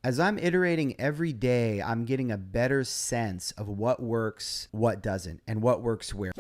As I'm iterating every day, I'm getting a better sense of what works, what doesn't, and what works where.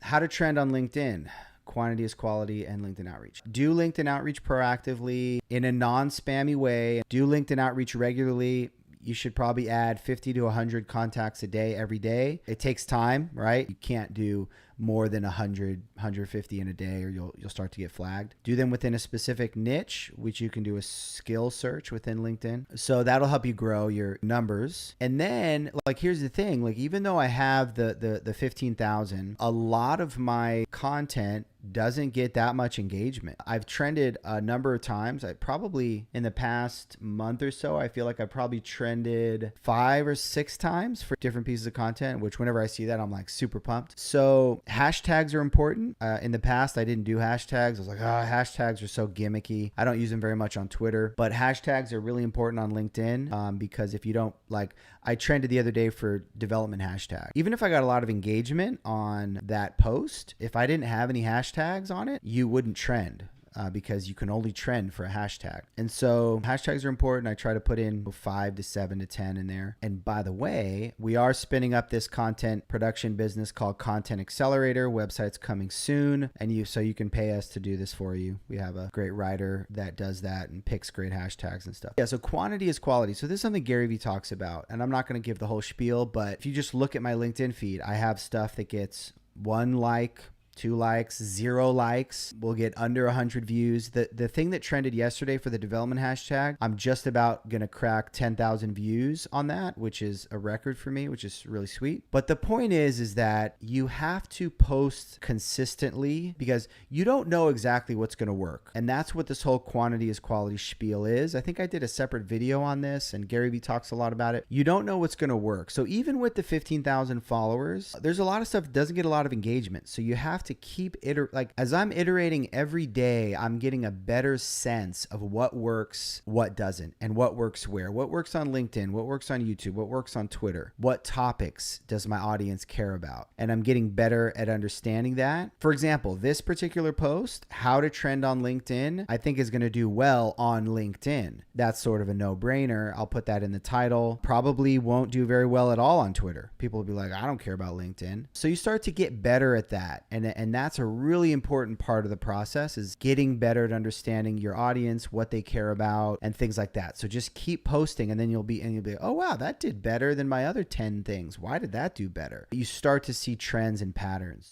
How to trend on LinkedIn. Quantity is quality and LinkedIn outreach. Do LinkedIn outreach proactively in a non-spammy way. Do LinkedIn outreach regularly. You should probably add 50 to 100 contacts a day, every day. It takes time, right? You can't do more than 100, 150 in a day or you'll start to get flagged. Do them within a specific niche, which you can do a skill search within LinkedIn. So that'll help you grow your numbers. And then like, here's the thing, like even though I have the 15,000, a lot of my content doesn't get that much engagement. I've trended a number of times. I probably in the past month or so, I feel like I probably trended 5 or 6 times for different pieces of content, which whenever I see that, I'm like super pumped. So hashtags are important. In the past, I didn't do hashtags. I was like, hashtags are so gimmicky. I don't use them very much on Twitter, but hashtags are really important on LinkedIn because if you don't like, I trended the other day for development hashtag. Even if I got a lot of engagement on that post, if I didn't have any hashtags on it, you wouldn't trend. Because you can only trend for a hashtag. And so hashtags are important. I try to put in 5 to 7 to 10 in there. And by the way, we are spinning up this content production business called Content Accelerator. Website's coming soon. And so you can pay us to do this for you. We have a great writer that does that and picks great hashtags and stuff. Yeah, so quantity is quality. So this is something Gary Vee talks about. And I'm not going to give the whole spiel, but if you just look at my LinkedIn feed, I have stuff that gets 1 like, 2 likes, 0 likes. We'll get under 100 views. The thing that trended yesterday for the development hashtag, I'm just about going to crack 10,000 views on that, which is a record for me, which is really sweet. But the point is that you have to post consistently because you don't know exactly what's going to work. And that's what this whole quantity is quality spiel is. I think I did a separate video on this and Gary Vee talks a lot about it. You don't know what's going to work. So even with the 15,000 followers, there's a lot of stuff that doesn't get a lot of engagement. So you have to keep as I'm iterating every day, I'm getting a better sense of what works, what doesn't, and what works where. What works on LinkedIn, what works on YouTube, what works on Twitter, what topics does my audience care about? And I'm getting better at understanding that. For example, this particular post, how to trend on LinkedIn, I think is going to do well on LinkedIn. That's sort of a no-brainer. I'll put that in the title. Probably won't do very well at all on Twitter. People will be like, I don't care about LinkedIn. So you start to get better at that. And that's a really important part of the process is getting better at understanding your audience, what they care about, and things like that. So just keep posting and then you'll be, oh, wow, that did better than my other 10 things. Why did that do better? You start to see trends and patterns.